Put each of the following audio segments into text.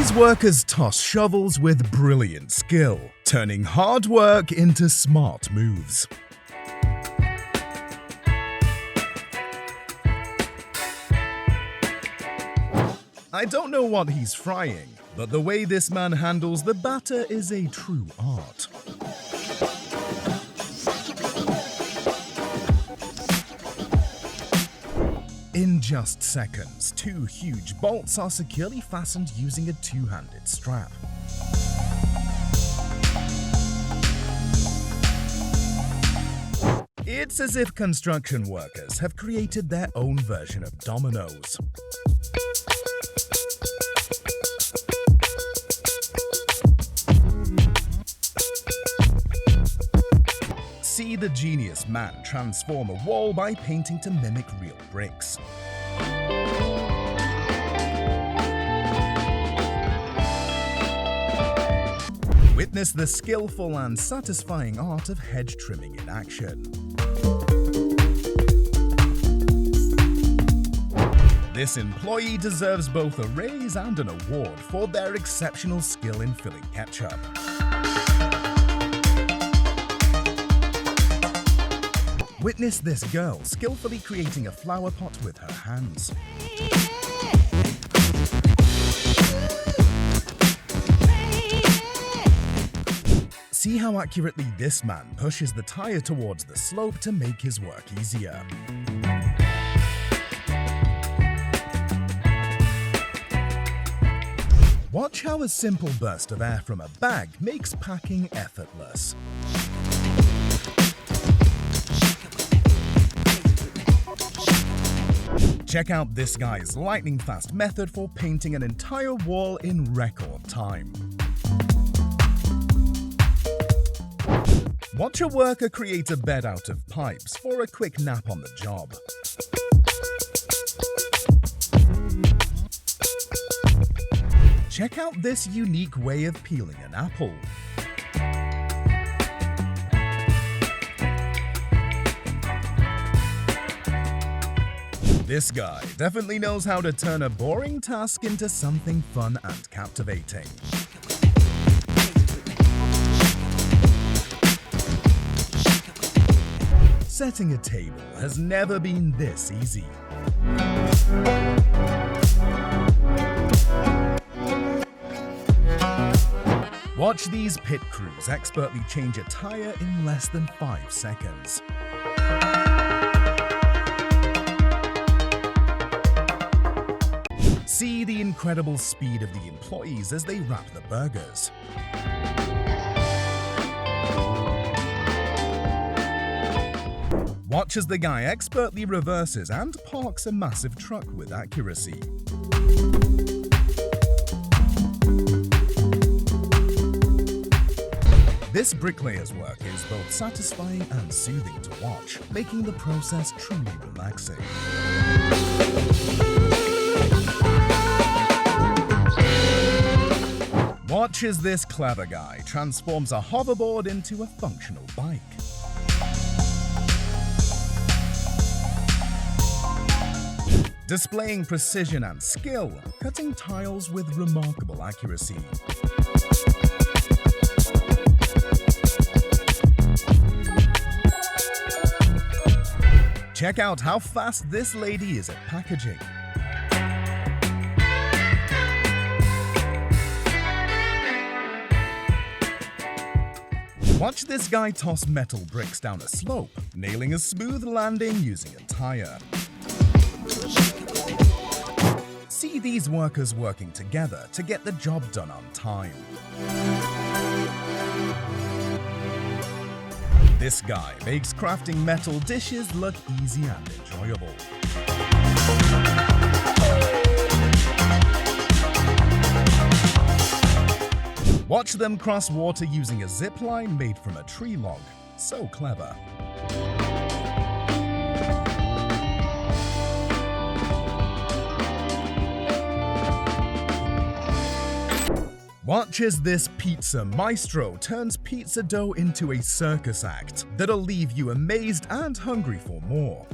These workers toss shovels with brilliant skill, turning hard work into smart moves. I don't know what he's frying, but the way this man handles the batter is a true art. In just seconds, 2 huge bolts are securely fastened using a 2-handed strap. It's as if construction workers have created their own version of dominoes. See the genius man transform a wall by painting to mimic real bricks. Witness the skillful and satisfying art of hedge trimming in action. This employee deserves both a raise and an award for their exceptional skill in filling ketchup. Witness this girl skillfully creating a flower pot with her hands. See how accurately this man pushes the tire towards the slope to make his work easier. Watch how a simple burst of air from a bag makes packing effortless. Check out this guy's lightning-fast method for painting an entire wall in record time. Watch a worker create a bed out of pipes for a quick nap on the job. Check out this unique way of peeling an apple. This guy definitely knows how to turn a boring task into something fun and captivating. Setting a table has never been this easy. Watch these pit crews expertly change a tire in less than 5 seconds. See the incredible speed of the employees as they wrap the burgers. Watch as the guy expertly reverses and parks a massive truck with accuracy. This bricklayer's work is both satisfying and soothing to watch, making the process truly relaxing. Watch as this clever guy transforms a hoverboard into a functional bike. Displaying precision and skill, cutting tiles with remarkable accuracy. Check out how fast this lady is at packaging. Watch this guy toss metal bricks down a slope, nailing a smooth landing using a tire. See these workers working together to get the job done on time. This guy makes crafting metal dishes look easy and enjoyable. Watch them cross water using a zip line made from a tree log. So clever. Watch as this pizza maestro turns pizza dough into a circus act that'll leave you amazed and hungry for more.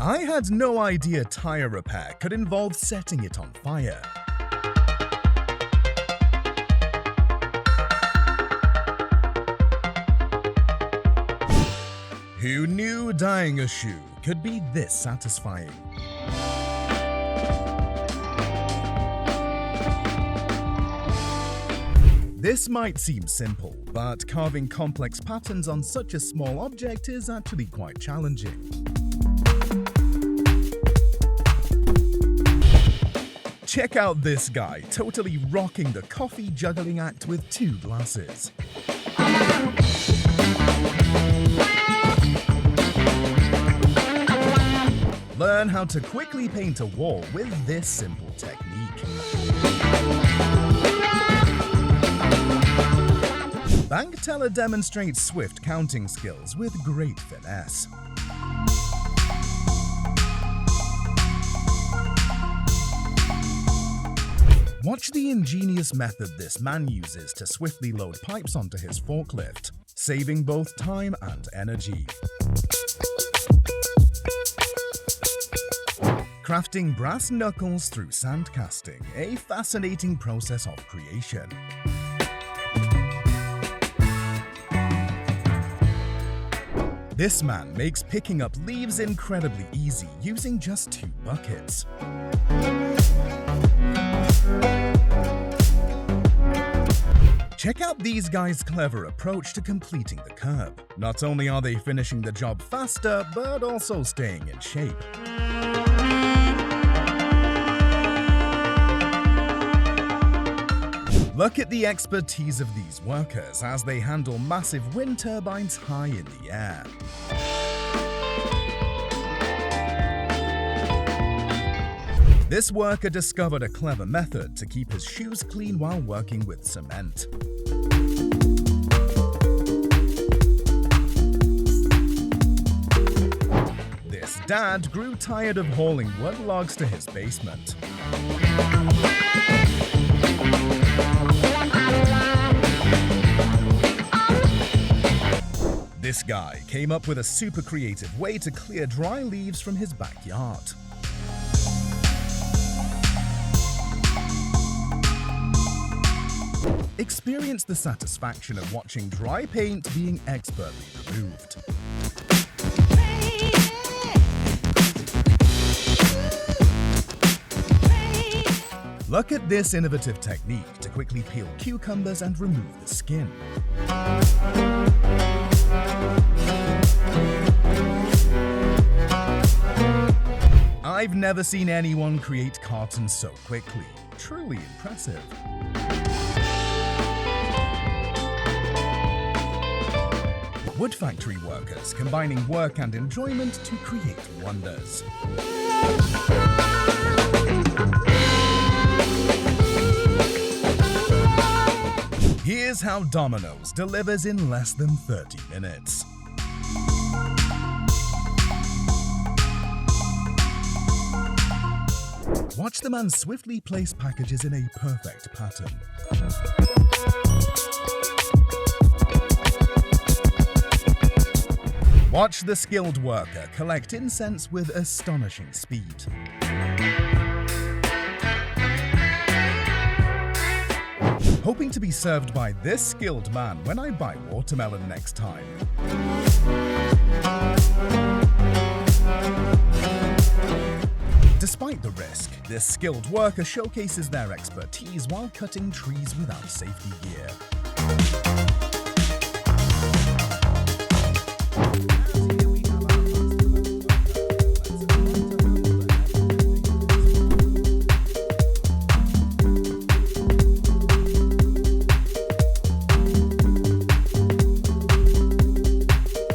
I had no idea tire repair could involve setting it on fire. Who knew dyeing a shoe could be this satisfying? This might seem simple, but carving complex patterns on such a small object is actually quite challenging. Check out this guy totally rocking the coffee juggling act with 2 glasses. Learn how to quickly paint a wall with this simple technique. Bank teller demonstrates swift counting skills with great finesse. Watch the ingenious method this man uses to swiftly load pipes onto his forklift, saving both time and energy. Crafting brass knuckles through sand casting, a fascinating process of creation. This man makes picking up leaves incredibly easy using just 2 buckets. Check out these guys' clever approach to completing the curb. Not only are they finishing the job faster, but also staying in shape. Look at the expertise of these workers as they handle massive wind turbines high in the air. This worker discovered a clever method to keep his shoes clean while working with cement. This dad grew tired of hauling wood logs to his basement. This guy came up with a super creative way to clear dry leaves from his backyard. Experience the satisfaction of watching dry paint being expertly removed. Look at this innovative technique to quickly peel cucumbers and remove the skin. I've never seen anyone create cartons so quickly. Truly impressive. Wood factory workers combining work and enjoyment to create wonders. Here's how Domino's delivers in less than 30 minutes. Watch the man swiftly place packages in a perfect pattern. Watch the skilled worker collect incense with astonishing speed. Hoping to be served by this skilled man when I buy watermelon next time. Despite the risk, this skilled worker showcases their expertise while cutting trees without safety gear.